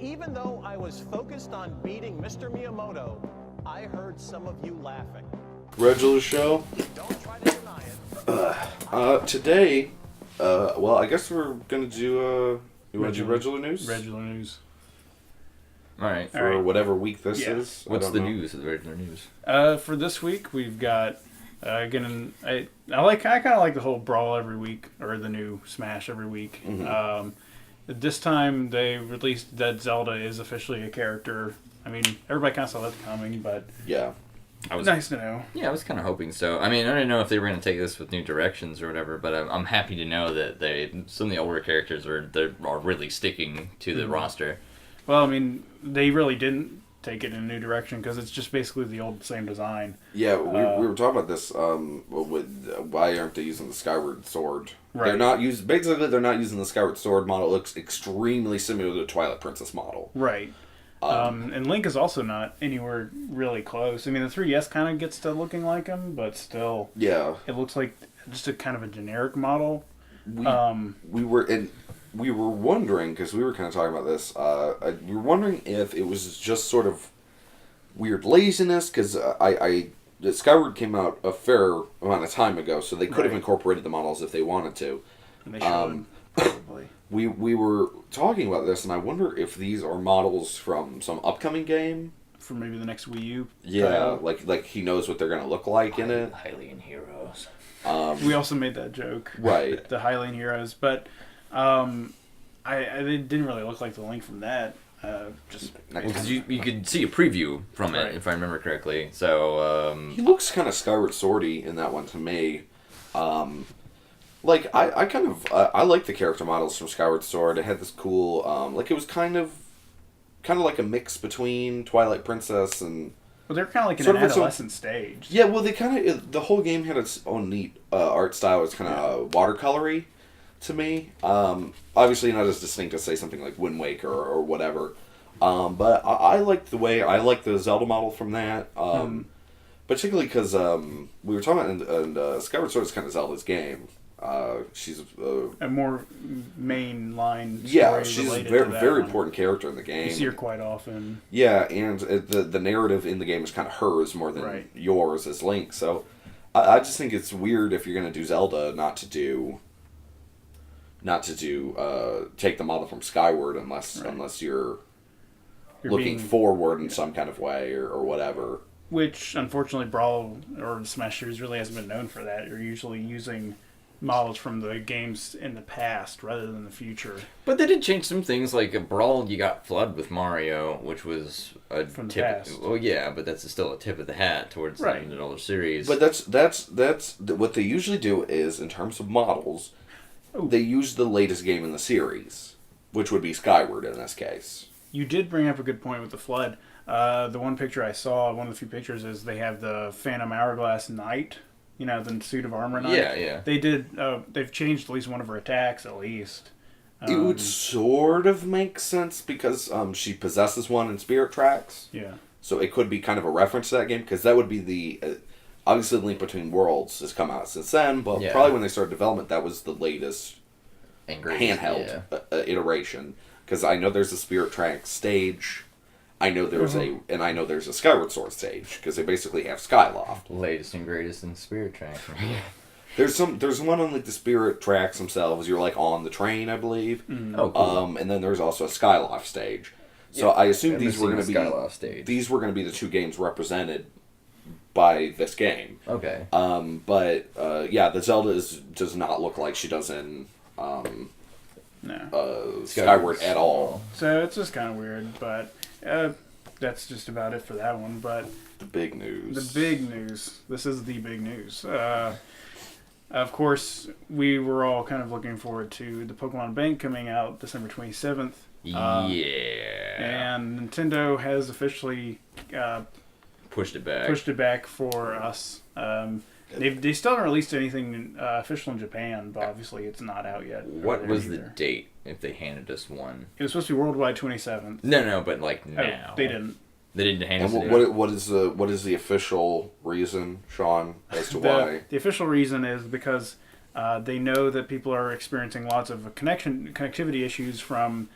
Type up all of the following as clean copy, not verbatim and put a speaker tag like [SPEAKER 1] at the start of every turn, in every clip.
[SPEAKER 1] even though I was focused on beating Mr. Miyamoto, I heard some of you laughing.
[SPEAKER 2] Reggilar show.
[SPEAKER 1] Don't try to deny it.
[SPEAKER 2] Today, well, I guess we're gonna do you want to do Reggilar news?
[SPEAKER 3] Regular news.
[SPEAKER 4] Alright.
[SPEAKER 2] For whatever week this is.
[SPEAKER 4] What's the
[SPEAKER 2] know.
[SPEAKER 4] news of the regular news?
[SPEAKER 3] For this week, we've got again. I kind of like the whole Brawl every week or the new Smash every week.
[SPEAKER 2] Mm-hmm.
[SPEAKER 3] This time they released that Zelda is officially a character. I mean, everybody kind of saw that coming, but
[SPEAKER 2] Yeah.
[SPEAKER 3] nice to know.
[SPEAKER 4] Yeah, I was kind of hoping so. I mean, I didn't know if they were going to take this with new directions or whatever, but I'm happy to know that some of the older characters are really sticking to the roster.
[SPEAKER 3] Well, I mean, they really didn't take it in a new direction because it's just basically the old same design.
[SPEAKER 2] Yeah, we were talking about this. Why aren't they using the Skyward Sword?
[SPEAKER 3] Right.
[SPEAKER 2] They're not using the Skyward Sword model. It looks extremely similar to the Twilight Princess model.
[SPEAKER 3] Right. And Link is also not anywhere really close. I mean, the 3DS kind of gets to looking like him, but still,
[SPEAKER 2] Yeah.
[SPEAKER 3] it looks like just a kind of a generic model.
[SPEAKER 2] We were wondering, because we were kind of talking about this, we were wondering if it was just sort of weird laziness, because the Skyward came out a fair amount of time ago, so they could have incorporated the models if they wanted to.
[SPEAKER 3] And they should, probably.
[SPEAKER 2] We were talking about this, and I wonder if these are models from some upcoming game.
[SPEAKER 3] For maybe the next Wii U.
[SPEAKER 2] Yeah, like he knows what they're going to look like in it.
[SPEAKER 4] Hylian Heroes.
[SPEAKER 3] We also made that joke.
[SPEAKER 2] Right.
[SPEAKER 3] The Hylian Heroes, but they didn't really look like the Link from that.
[SPEAKER 4] Because you could see a preview from it, if I remember correctly. So
[SPEAKER 2] he looks kind of Skyward Swordy in that one to me. Like I kind of I like the character models from Skyward Sword. It had this cool like it was kind of like a mix between Twilight Princess and.
[SPEAKER 3] Well, they're kind of like in
[SPEAKER 2] sort
[SPEAKER 3] an
[SPEAKER 2] of
[SPEAKER 3] adolescent stage.
[SPEAKER 2] Yeah, well, they kind of the whole game had its own neat art style. It's kind of watercolory to me. Obviously, not as distinct as say something like Wind Waker or whatever. But I like the Zelda model from that. Particularly because we were talking about and Skyward Sword is kind of Zelda's game. She's
[SPEAKER 3] A more mainline story.
[SPEAKER 2] yeah, she's a
[SPEAKER 3] related
[SPEAKER 2] very
[SPEAKER 3] to that
[SPEAKER 2] very
[SPEAKER 3] one.
[SPEAKER 2] important character in the game.
[SPEAKER 3] You see her quite often.
[SPEAKER 2] Yeah, and the narrative in the game is kind of hers more than yours as Link. So I just think it's weird if you're going to do Zelda not to do take the model from Skyward unless you're looking forward in some kind of way or whatever.
[SPEAKER 3] Which, unfortunately, Brawl or the Smash series really hasn't been known for that. You're usually using models from the games in the past rather than the future.
[SPEAKER 4] But they did change some things, like a Brawl. You got Flood with Mario, which was a
[SPEAKER 3] From the
[SPEAKER 4] tip.
[SPEAKER 3] past.
[SPEAKER 4] Well, yeah, but that's still a tip of the hat towards the older series.
[SPEAKER 2] But that's what they usually do is in terms of models, they use the latest game in the series, which would be Skyward in this case.
[SPEAKER 3] You did bring up a good point with the Flood. The one picture I saw, one of the few pictures, is they have the Phantom Hourglass Knight. You know, the suit of armor knight.
[SPEAKER 4] Yeah.
[SPEAKER 3] They did. They've changed at least one of her attacks, at least.
[SPEAKER 2] It would sort of make sense because she possesses one in Spirit Tracks.
[SPEAKER 3] Yeah.
[SPEAKER 2] So it could be kind of a reference to that game because that would be the obviously Link Between Worlds has come out since then, but probably when they started development, that was the latest handheld iteration. Because I know there's a Spirit Tracks stage. I know there's a Skyward Sword stage because they basically have Skyloft.
[SPEAKER 4] Latest and greatest in Spirit Tracks.
[SPEAKER 2] There's one on like the Spirit Tracks themselves. You're like on the train, I believe.
[SPEAKER 4] Oh, cool.
[SPEAKER 2] And then there's also a Skyloft stage. So I assume these were going to be
[SPEAKER 4] Skyloft stage.
[SPEAKER 2] These were going to be the two games represented by this game.
[SPEAKER 4] Okay.
[SPEAKER 2] But the Zelda does not look like she does in Skyward at all.
[SPEAKER 3] So it's just kind of weird, but that's just about it for that one. But
[SPEAKER 2] the big news.
[SPEAKER 3] This is the big news. Of course, we were all kind of looking forward to the Pokemon Bank coming out December 27th. And Nintendo has officially
[SPEAKER 4] pushed it back
[SPEAKER 3] for us. They still haven't released anything official in Japan, but obviously it's not out yet.
[SPEAKER 4] What was the date if they handed us one?
[SPEAKER 3] It was supposed to be worldwide 27th.
[SPEAKER 4] No, but like now.
[SPEAKER 3] Oh, they didn't.
[SPEAKER 4] They didn't hand us
[SPEAKER 2] it.
[SPEAKER 4] And
[SPEAKER 2] what is the official reason, Sean, as to why?
[SPEAKER 3] The official reason is because they know that people are experiencing lots of connectivity issues from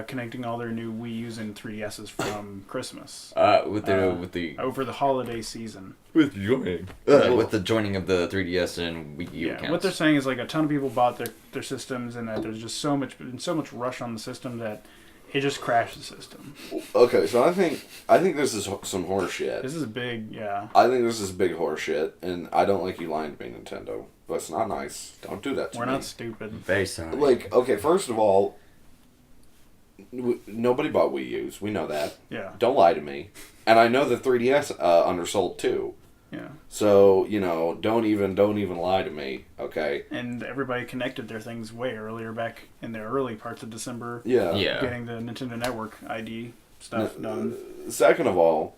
[SPEAKER 3] connecting all their new Wii U's and 3DSs from Christmas
[SPEAKER 4] With the
[SPEAKER 3] over the holiday season.
[SPEAKER 4] with joining with the joining of the 3DS and Wii U accounts.
[SPEAKER 3] What they're saying is like a ton of people bought their systems, and that there's just so much rush on the system that it just crashed the system.
[SPEAKER 2] Okay, so I think this is some horse shit.
[SPEAKER 3] This is big, yeah.
[SPEAKER 2] I think this is big horse shit, and I don't like you lying to me, Nintendo. That's not nice. Don't do that to me.
[SPEAKER 3] We're not stupid.
[SPEAKER 4] Very sorry.
[SPEAKER 2] Like, okay, first of all, nobody bought Wii U's. We know that.
[SPEAKER 3] Yeah.
[SPEAKER 2] Don't lie to me. And I know the 3DS undersold too.
[SPEAKER 3] Yeah.
[SPEAKER 2] So, don't even lie to me, okay?
[SPEAKER 3] And everybody connected their things way earlier, back in the early parts of December.
[SPEAKER 2] Yeah.
[SPEAKER 3] Getting the Nintendo Network ID stuff done.
[SPEAKER 2] Second of all,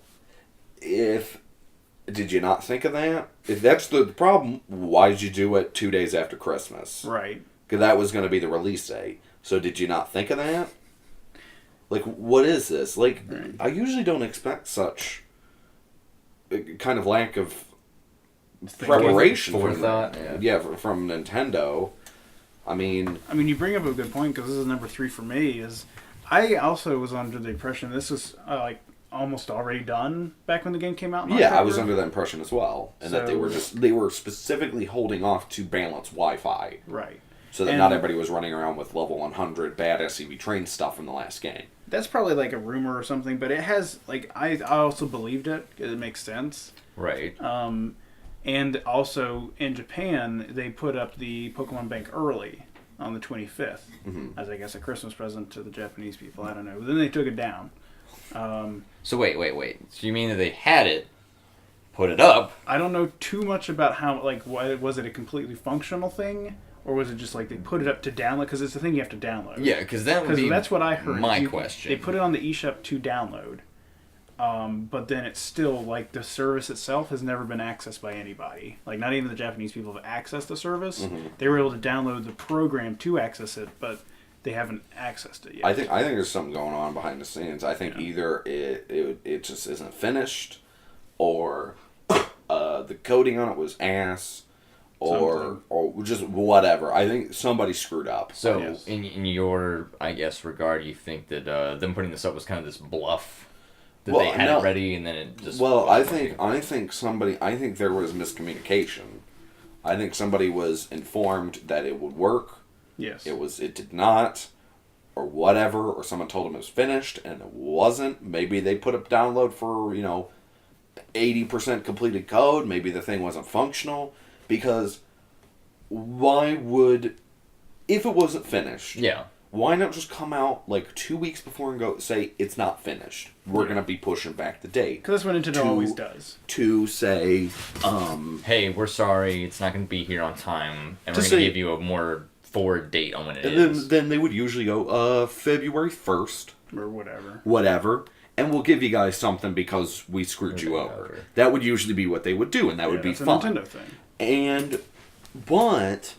[SPEAKER 2] did you not think of that? If that's the problem, why did you do it 2 days after Christmas?
[SPEAKER 3] Right.
[SPEAKER 2] Because that was going to be the release date. So did you not think of that? Like, what is this? Like,
[SPEAKER 3] Right.
[SPEAKER 2] I usually don't expect such kind of lack of preparation
[SPEAKER 4] Forethought,
[SPEAKER 2] from Nintendo. I mean,
[SPEAKER 3] you bring up a good point, because this is number 3 for me. Is I also was under the impression this was like almost already done back when the game came out. In
[SPEAKER 2] yeah, I
[SPEAKER 3] October.
[SPEAKER 2] was under that impression as well, and that they were specifically holding off to balance Wi-Fi,
[SPEAKER 3] Right.
[SPEAKER 2] so that
[SPEAKER 3] And
[SPEAKER 2] not everybody was running around with level 100 bad SCV train stuff from the last game.
[SPEAKER 3] That's probably like a rumor or something, but it has, like, I also believed it, because it makes sense.
[SPEAKER 4] Right.
[SPEAKER 3] And also, in Japan, they put up the Pokemon Bank early on the 25th, as I guess a Christmas present to the Japanese people. I don't know. But then they took it down.
[SPEAKER 4] So wait. So you mean that they had it, put it up?
[SPEAKER 3] I don't know too much about how, like, was it a completely functional thing? Or was it just like they put it up to download? Because it's the thing you have to download.
[SPEAKER 4] Yeah, because that would be
[SPEAKER 3] that's what I heard.
[SPEAKER 4] my question.
[SPEAKER 3] They put it on the eShop to download. But then it's still, like, the service itself has never been accessed by anybody. Like, not even the Japanese people have accessed the service. They were able to download the program to access it, but they haven't accessed it yet.
[SPEAKER 2] I think there's something going on behind the scenes. I think either it just isn't finished, or the coding on it was ass, or just whatever. I think somebody screwed up.
[SPEAKER 4] So,
[SPEAKER 3] Yes.
[SPEAKER 4] in your, I guess, regard, you think that them putting this up was kind of this bluff? That
[SPEAKER 2] Well,
[SPEAKER 4] they had
[SPEAKER 2] no.
[SPEAKER 4] it ready and then it just...
[SPEAKER 2] Well, I think there was miscommunication. I think somebody was informed that it would work.
[SPEAKER 3] Yes.
[SPEAKER 2] It did not, or whatever, or someone told them it was finished and it wasn't. Maybe they put up download for 80% completed code. Maybe the thing wasn't functional. Because why would, if it wasn't finished, why not just come out like 2 weeks before and go say it's not finished? We're gonna be pushing back the date.
[SPEAKER 3] Because that's what Nintendo always does.
[SPEAKER 2] To say,
[SPEAKER 4] hey, we're sorry, it's not going to be here on time, and
[SPEAKER 2] To
[SPEAKER 4] we're going to
[SPEAKER 2] say-
[SPEAKER 4] give you a more forward date on when it
[SPEAKER 2] and
[SPEAKER 4] is.
[SPEAKER 2] then they would usually go February 1st,
[SPEAKER 3] Or whatever.
[SPEAKER 2] whatever, and we'll give you guys something because we screwed you over. That would usually be what they would do, and that would be
[SPEAKER 3] It's a
[SPEAKER 2] fun.
[SPEAKER 3] Nintendo thing.
[SPEAKER 2] But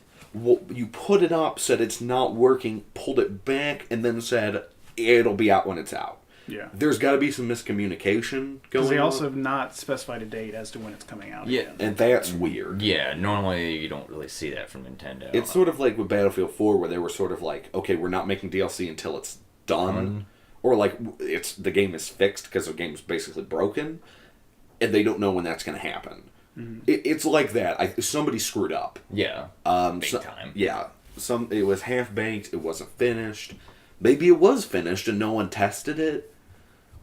[SPEAKER 2] you put it up, said it's not working, pulled it back, and then said it'll be out when it's out.
[SPEAKER 3] Yeah.
[SPEAKER 2] There's got to be some miscommunication
[SPEAKER 3] Because
[SPEAKER 2] going
[SPEAKER 3] they
[SPEAKER 2] on.
[SPEAKER 3] also have not specified a date as to when it's coming out.
[SPEAKER 4] Yeah.
[SPEAKER 3] again.
[SPEAKER 2] And that's weird.
[SPEAKER 4] Yeah, normally you don't really see that from Nintendo.
[SPEAKER 2] It's sort of like with Battlefield 4, where they were sort of like, okay, we're not making DLC until it's done. Or like, the game is fixed because the game is basically broken. And they don't know when that's going to happen. It's like that. Somebody screwed up.
[SPEAKER 4] Yeah. Big
[SPEAKER 2] So-
[SPEAKER 4] time.
[SPEAKER 2] Yeah. It was half-baked, it wasn't finished. Maybe it was finished and no one tested it.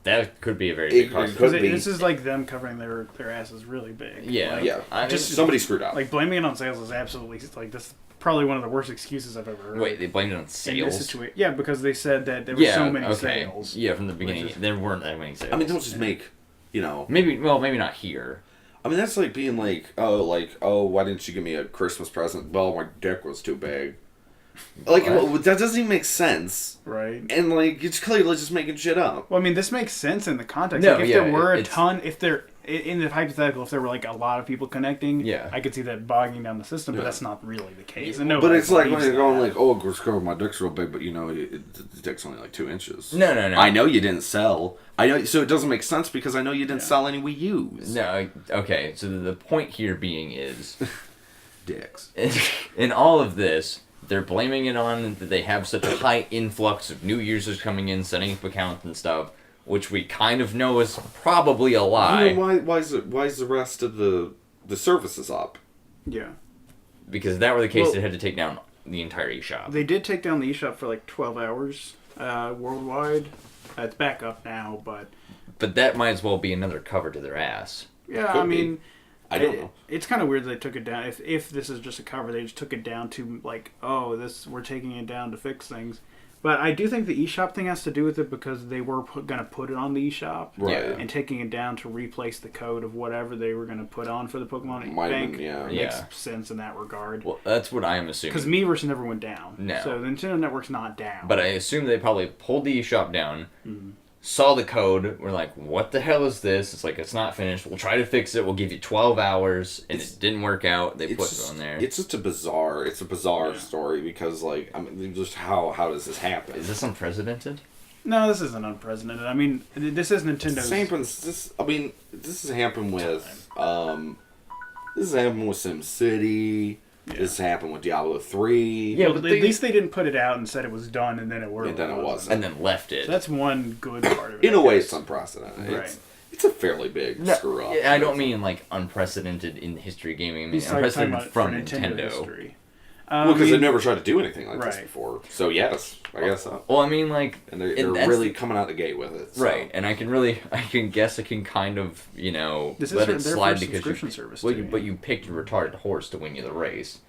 [SPEAKER 4] That could be a very
[SPEAKER 2] It
[SPEAKER 4] big
[SPEAKER 2] could
[SPEAKER 4] possibility.
[SPEAKER 2] be.
[SPEAKER 3] This is like them covering their asses really big.
[SPEAKER 4] Yeah.
[SPEAKER 3] Like,
[SPEAKER 2] Yeah.
[SPEAKER 4] I
[SPEAKER 3] just
[SPEAKER 4] mean,
[SPEAKER 2] Somebody screwed up.
[SPEAKER 3] like blaming it on sales is absolutely like this. Probably one of the worst excuses I've ever heard.
[SPEAKER 4] Wait, they blamed it on
[SPEAKER 3] in this
[SPEAKER 4] sales?
[SPEAKER 3] situation. Yeah, because they said that there were so many sales.
[SPEAKER 4] Yeah, from the beginning,
[SPEAKER 3] Which is-
[SPEAKER 4] there weren't that many sales.
[SPEAKER 2] I mean, don't just make,
[SPEAKER 4] maybe not here.
[SPEAKER 2] I mean, that's like being like, oh, why didn't you give me a Christmas present? Well, my dick was too big. Like,
[SPEAKER 4] What?
[SPEAKER 2] well, that doesn't even make sense.
[SPEAKER 3] Right.
[SPEAKER 2] And, like, it's clearly just making shit up.
[SPEAKER 3] Well, I mean, this makes sense in the context.
[SPEAKER 4] No,
[SPEAKER 3] Like, if
[SPEAKER 4] yeah,
[SPEAKER 3] there were a
[SPEAKER 4] it's-
[SPEAKER 3] ton, if there, in the hypothetical, if there were like a lot of people connecting,
[SPEAKER 4] Yeah.
[SPEAKER 3] I could see that bogging down the system, but
[SPEAKER 2] Yeah.
[SPEAKER 3] that's not really the case.
[SPEAKER 4] Yeah.
[SPEAKER 3] And
[SPEAKER 2] But
[SPEAKER 3] nobody
[SPEAKER 2] it's like when
[SPEAKER 3] believes
[SPEAKER 2] you're going
[SPEAKER 3] that.
[SPEAKER 2] like, oh, Girl, my dick's real big, but, the dick's only like 2 inches.
[SPEAKER 4] No.
[SPEAKER 2] I know you didn't sell. I know, so it doesn't make sense because I know you didn't sell any Wii U's.
[SPEAKER 4] No, okay, so the point here being is,
[SPEAKER 2] Dicks.
[SPEAKER 4] in all of this, they're blaming it on that they have such a high influx of new users coming in, setting up accounts and stuff, which we kind of know is probably a lie.
[SPEAKER 2] I mean, why is the rest of the services up?
[SPEAKER 3] Yeah.
[SPEAKER 4] Because if that were the case, they had to take down the entire eShop.
[SPEAKER 3] They did take down the eShop for like 12 hours worldwide. It's back up now, but
[SPEAKER 4] that might as well be another cover to their ass.
[SPEAKER 3] yeah,
[SPEAKER 2] Could
[SPEAKER 3] I mean,
[SPEAKER 2] I don't know.
[SPEAKER 3] It's kind of weird they took it down. If this is just a cover, they just took it down to like, oh, we're taking it down to fix things. But I do think the eShop thing has to do with it because they were going to put it on the eShop.
[SPEAKER 2] Right.
[SPEAKER 3] And taking it down to replace the code of whatever they were going to put on for the Pokemon Bank makes sense in that regard.
[SPEAKER 4] Well, that's what I'm assuming.
[SPEAKER 3] Because Miiverse never went down.
[SPEAKER 4] No.
[SPEAKER 3] So the Nintendo Network's not down.
[SPEAKER 4] But I assume they probably pulled the eShop down, saw the code, were like, what the hell is this? It's like, it's not finished. We'll try to fix it. We'll give you 12 hours. And it didn't work out. They put it on there.
[SPEAKER 2] It's just a bizarre story because, like, I mean, just how does this happen?
[SPEAKER 4] Is this unprecedented?
[SPEAKER 3] No, this isn't unprecedented. I mean, this is Nintendo's...
[SPEAKER 2] This has happened with, SimCity. Yeah. This happened with Diablo 3.
[SPEAKER 3] Yeah, but at least they didn't put it out and said it was done, and then it worked.
[SPEAKER 2] And then it wasn't.
[SPEAKER 4] And then left it.
[SPEAKER 3] So that's one good part of it.
[SPEAKER 2] In a way, it's unprecited.
[SPEAKER 3] Right.
[SPEAKER 2] It's a fairly big screw up.
[SPEAKER 4] I don't mean, like, unprecedented in the history of gaming. I mean unprecedented from Nintendo.
[SPEAKER 3] History.
[SPEAKER 2] Well, because they've never tried to do anything like this before. So, yes, I guess so.
[SPEAKER 4] Well, I mean, like...
[SPEAKER 2] And they're really coming out the gate with it. So.
[SPEAKER 4] Right, and I can kind of,
[SPEAKER 3] this
[SPEAKER 4] let it
[SPEAKER 3] is their
[SPEAKER 4] slide
[SPEAKER 3] first
[SPEAKER 4] because
[SPEAKER 3] subscription service,
[SPEAKER 4] but you picked a retarded horse to win you the race.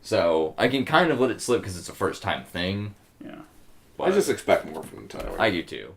[SPEAKER 4] So, I can kind of let it slip because it's a first-time thing.
[SPEAKER 3] Yeah.
[SPEAKER 2] I just expect more from Nintendo.
[SPEAKER 4] I do, too.